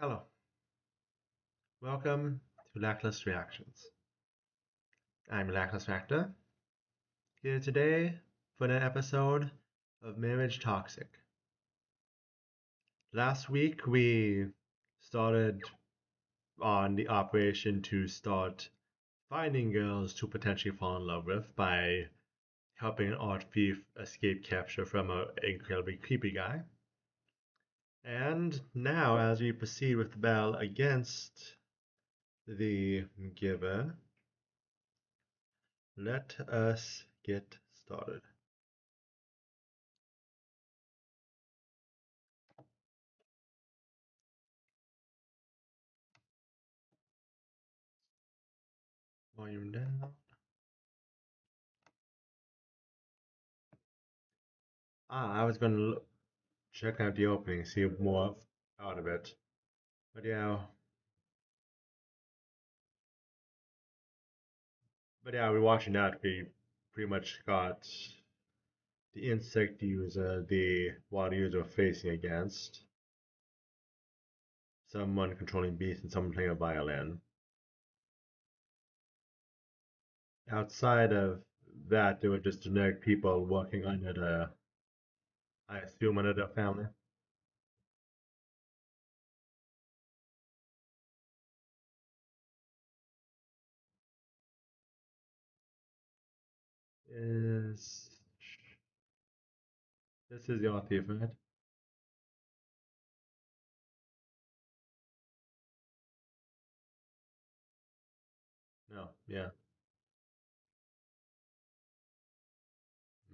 Hello, welcome to Lackless Reactions. I'm Lackless Reactor, here today for an episode of Marriage Toxic. Last week we started on the operation to start finding girls to potentially fall in love with by helping an art thief escape capture from an incredibly creepy guy. And now, as we proceed with the battle against the giver, let us get started. Volume down. I was gonna check out the opening, see more out of it. But yeah, we're watching that. We pretty much got the insect user, the water user facing against someone controlling beasts and someone playing a violin. Outside of that, there were just generic people working under I assume under the family. Is this is the author, right? No, yeah.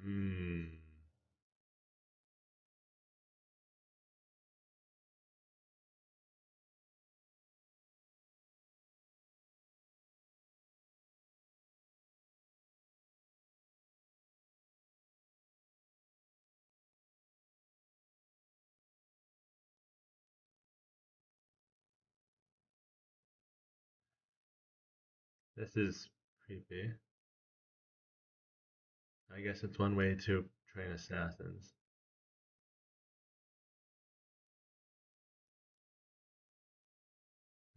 Hmm. This is creepy. I guess it's one way to train assassins.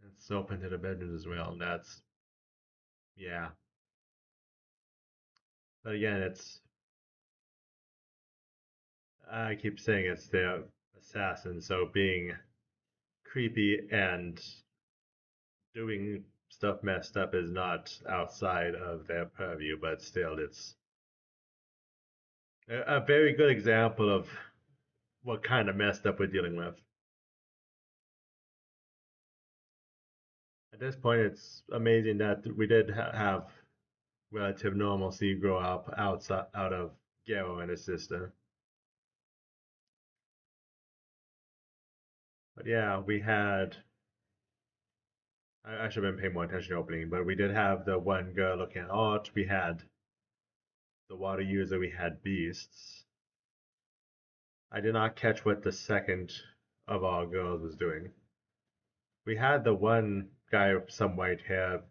It's open to the bedrooms as well. That's yeah. But again, it's I keep saying it's the assassin, so being creepy and doing stuff messed up is not outside of their purview, but still, it's a very good example of what kind of messed up we're dealing with. At this point, it's amazing that we did have relative normalcy grow up out of Gero and his sister. But yeah, we had. I should have been paying more attention to opening, but we did have the one girl looking at art. We had the water user. We had beasts. I did not catch what the second of our girls was doing. We had the one guy with some white hair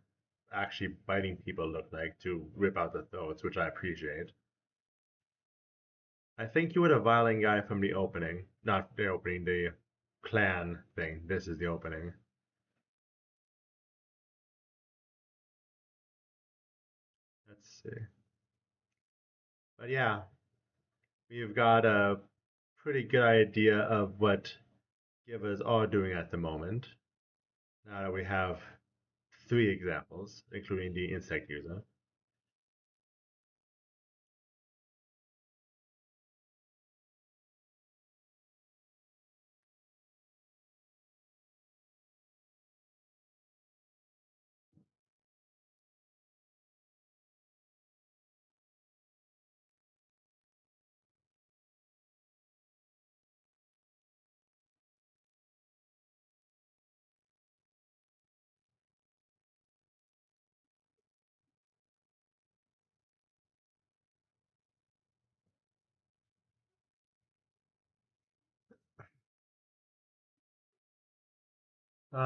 actually biting people, looked like, to rip out the throats, which I appreciate. I think you were the violin guy from the opening. Not the opening, the clan thing. This is the opening. Let's see. But yeah, we've got a pretty good idea of what givers are doing at the moment. Now that we have three examples, including the insect user.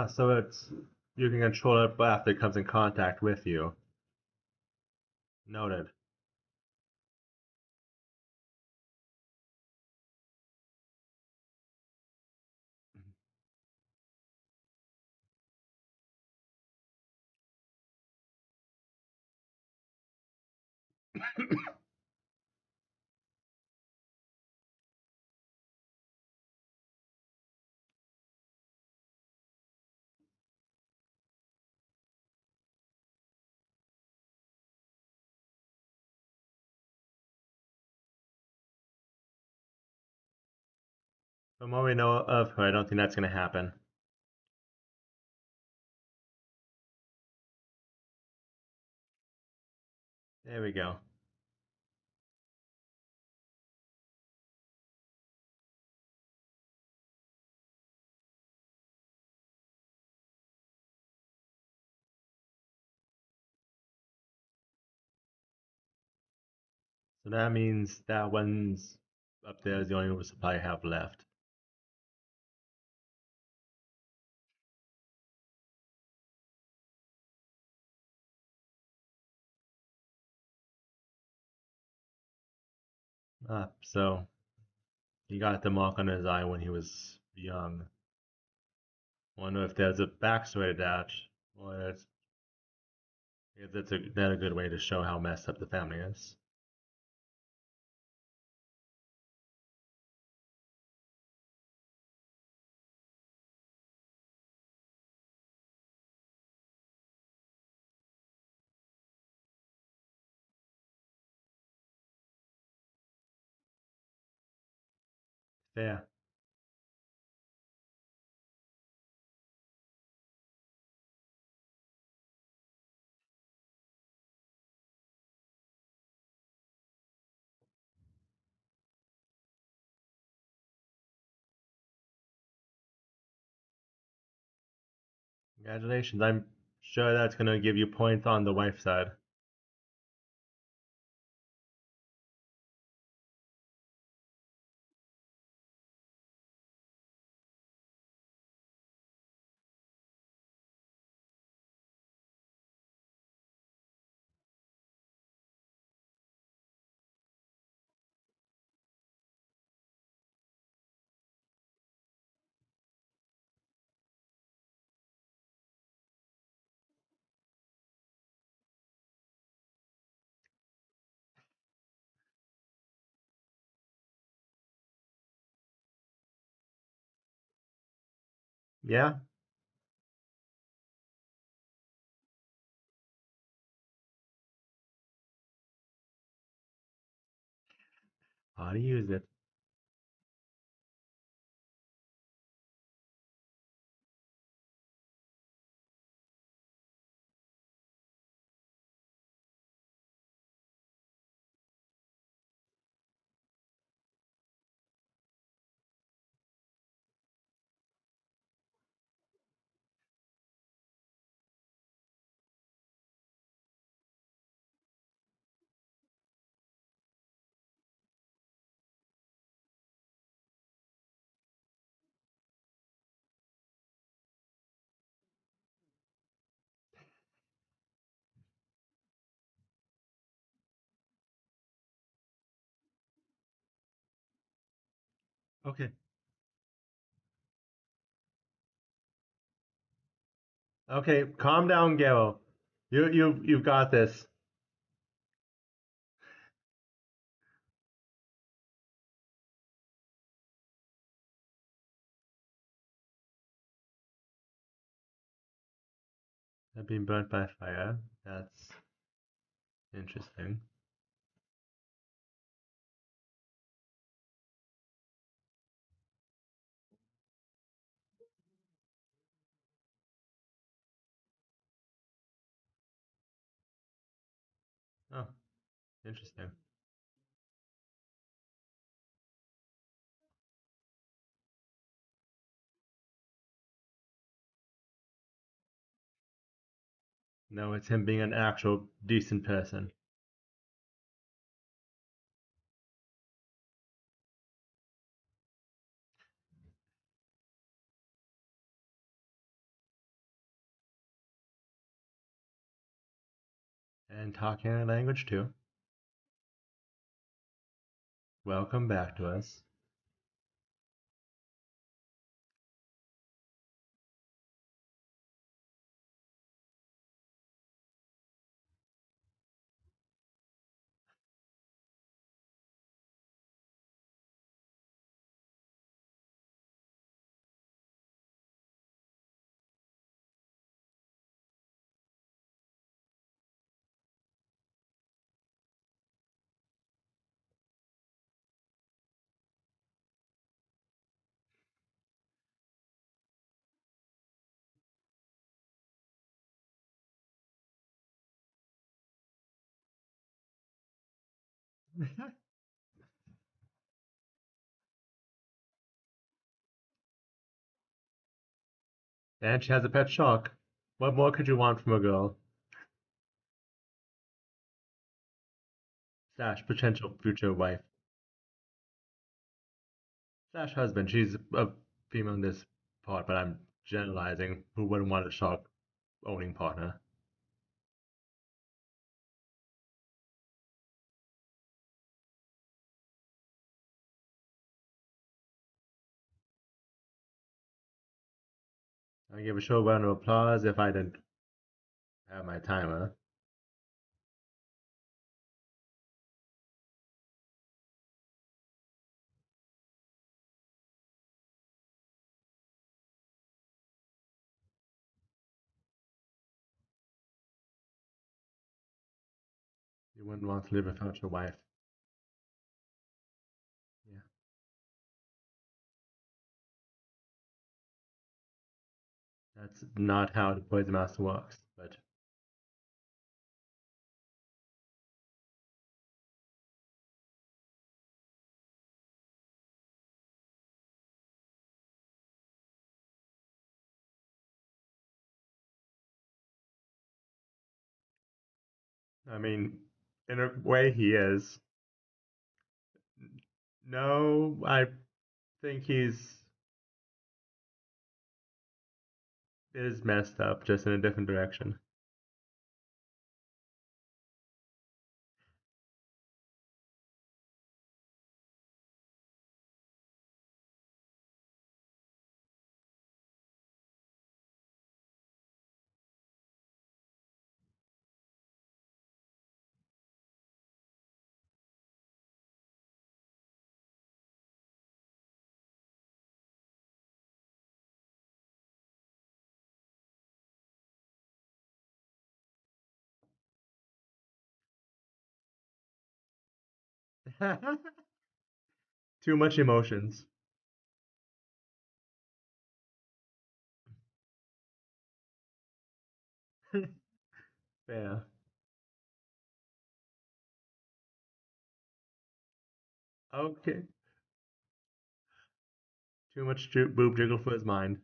So it's you can control it after it comes in contact with you. Noted. From what we know of her, I don't think that's going to happen. There we go. So that means that one's up there is the only supply I have left. So he got the mark on his eye when he was young. Wonder if there's a backstory to that, or if that's a good way to show how messed up the family is. Fair. Congratulations. I'm sure that's going to give you points on the wife side. Yeah? How to use it. Okay. Okay, calm down, Gero. You've got this. I've been burnt by fire. That's interesting. Oh, interesting. No, it's him being an actual decent person. And talking our language too. Welcome back to us. And she has a pet shark. What more could you want from a girl? Slash potential future wife. Slash husband. She's a female in this part, but I'm generalizing. Who wouldn't want a shark owning partner? I give a short round of applause if I didn't have my timer. You wouldn't want to live without your wife. Yeah. That's not how the Poison Master works, but I mean, in a way, he is. No, I think he's is messed up, just in a different direction. Too much emotions. Yeah. Okay. Too much boob jiggle for his mind.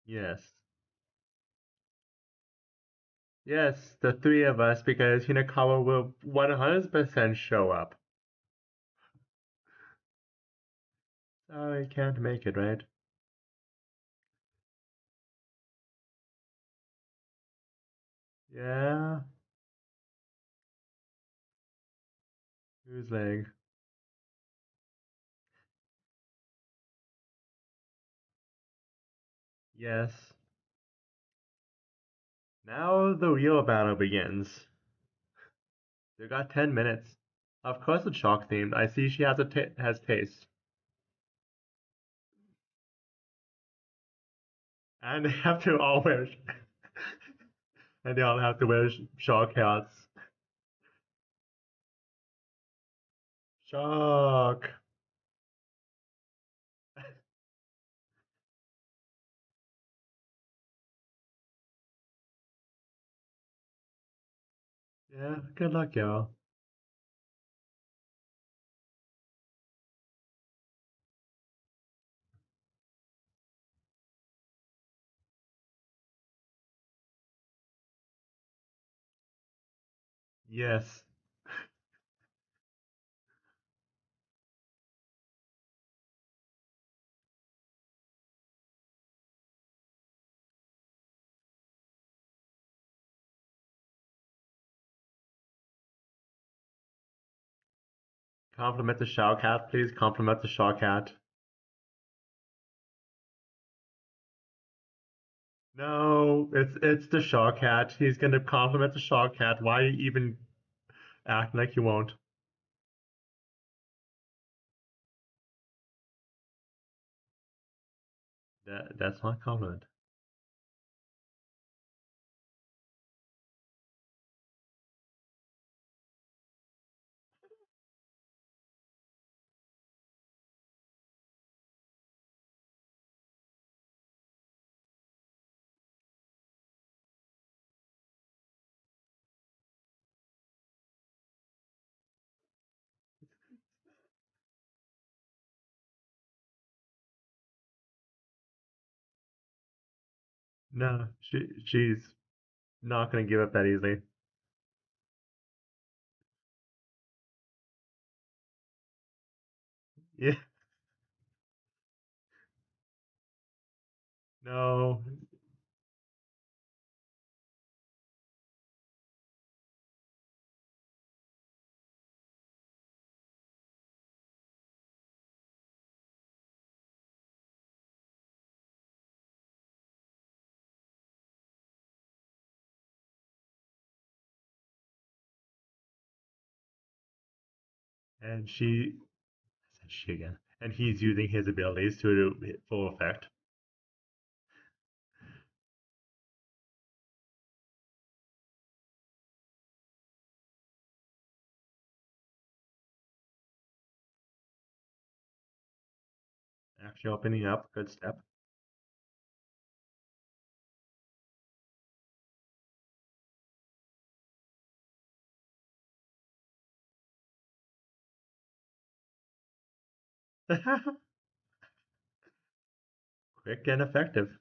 Yes. Yes, the three of us, because Hinakawa will 100% show up. Oh, he can't make it, right? Yeah. Whose leg? Yes. Now the real battle begins. They got 10 minutes. Of course it's shark themed. I see she has has taste. And they have to all wear and they all have to wear shark hats. Shark. Yeah, good luck, y'all. Yes. Compliment the shark hat, please. Compliment the shark hat. No, it's the shark hat. He's gonna compliment the shark hat. Why are you even acting like you won't? That's not a compliment. No, she's not gonna give up that easily. Yeah, no, and I said she again, and he's using his abilities to full effect. Actually opening up, good step. Quick and effective.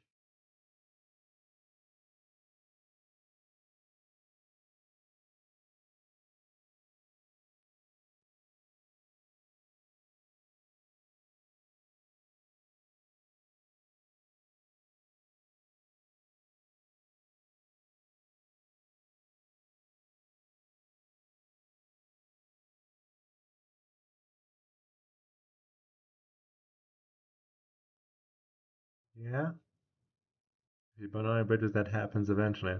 Yeah, if you burn all your bridges, that happens eventually.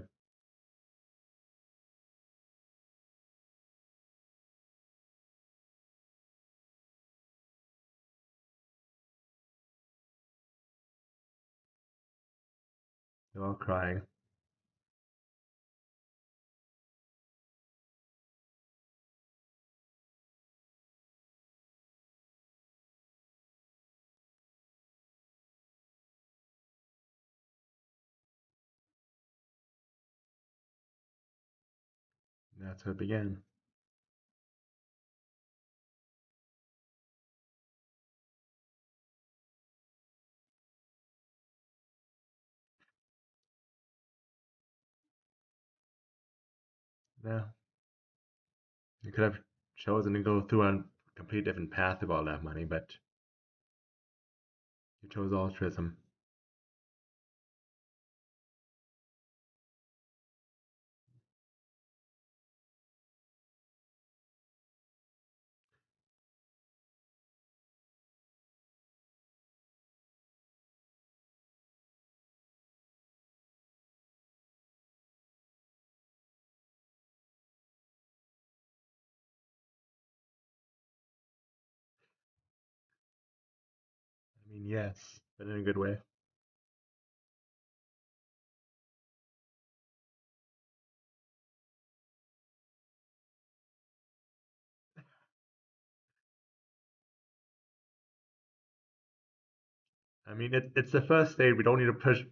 They're all crying. That's how it began. Yeah, you could have chosen to go through a complete different path with all that money, but you chose altruism. I mean, yes, but in a good way. I mean, it's the first date. We don't need to push.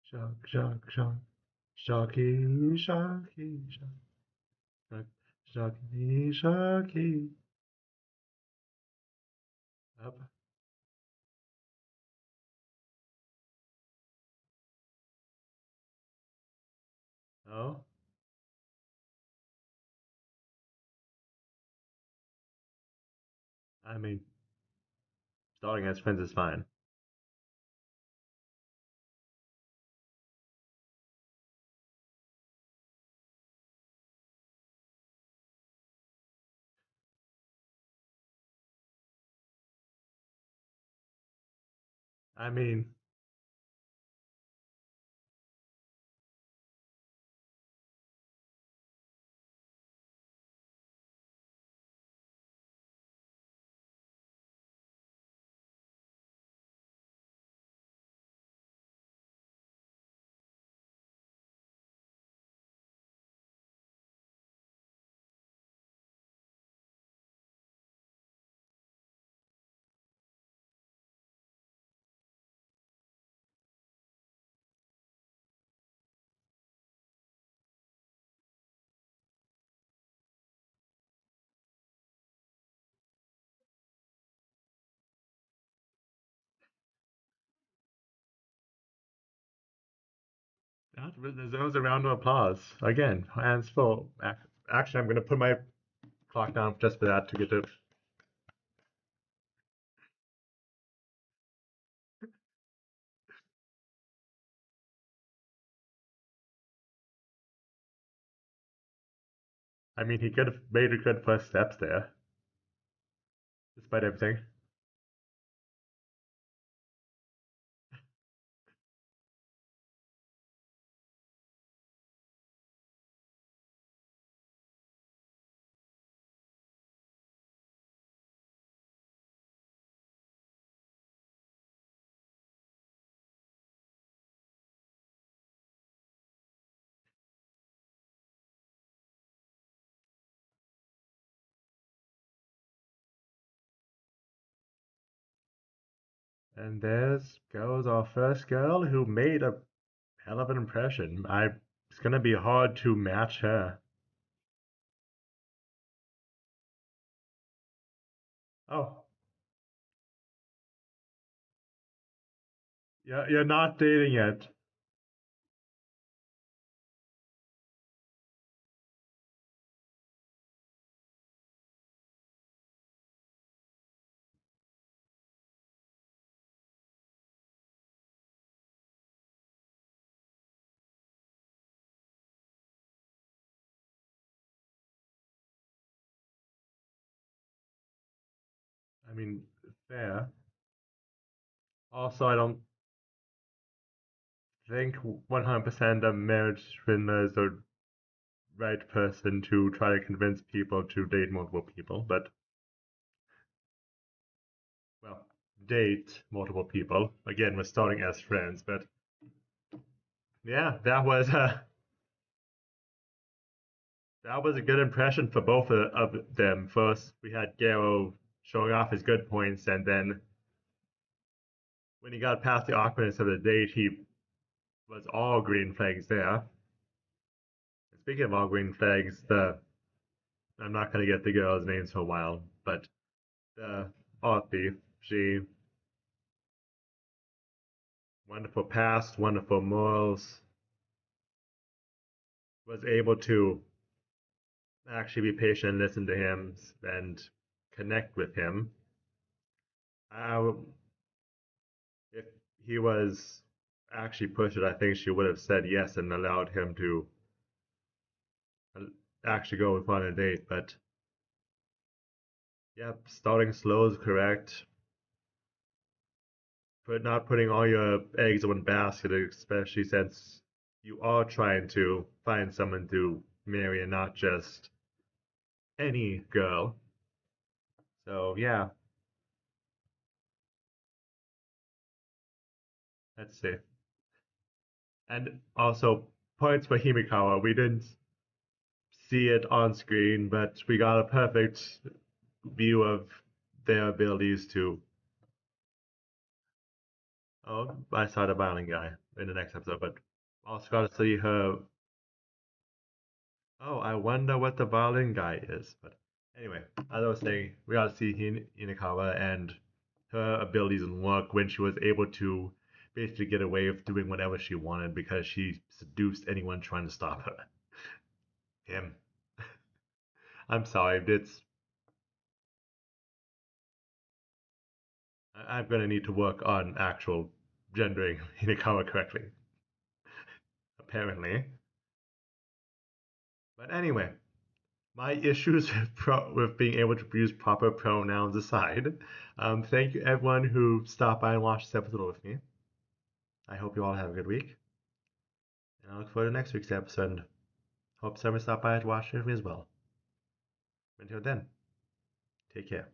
Shock, shock, shock. Shocky, shocky, shock, shock, shocky, shocky. Up. Oh, I mean, starting as friends is fine. I mean, That deserves a round of applause. Again, hands full. Actually, I'm going to put my clock down just for that to get to. I mean, he could have made a good first steps there, despite everything. And there's goes our first girl who made a hell of an impression. It's gonna be hard to match her. Oh, yeah, you're not dating yet. I mean, fair. Also, I don't think 100% of marriage Schindler is the right person to try to convince people to date multiple people, but well, date multiple people. Again, we're starting as friends, but yeah, that was a good impression for both of them. First, we had Gero showing off his good points, and then when he got past the awkwardness of the date, he was all green flags there. Speaking of all green flags, the I'm not going to get the girl's names for a while, but the art thief, she wonderful past, wonderful morals, was able to actually be patient and listen to him and connect with him. Uh, if he was actually pushed it, I think she would have said yes and allowed him to uh, actually go with on a date. But yeah, starting slow is correct. But not putting all your eggs in one basket, especially since you are trying to find someone to marry and not just any girl. So yeah, let's see. And also points for Himikawa. We didn't see it on screen, but we got a perfect view of their abilities to. Oh, I saw the violin guy in the next episode, but also got to see her. Oh, I wonder what the violin guy is. But anyway, as I was saying, we got to see Hinakawa and her abilities and work when she was able to basically get away with doing whatever she wanted because she seduced anyone trying to stop her. Him. I'm sorry, I'm gonna need to work on actual gendering Hinakawa correctly, apparently. But anyway, my issues with being able to use proper pronouns aside, thank you everyone who stopped by and watched this episode with me. I hope you all have a good week, and I look forward to next week's episode. And hope someone stopped by to watch it with me as well. Until then, take care.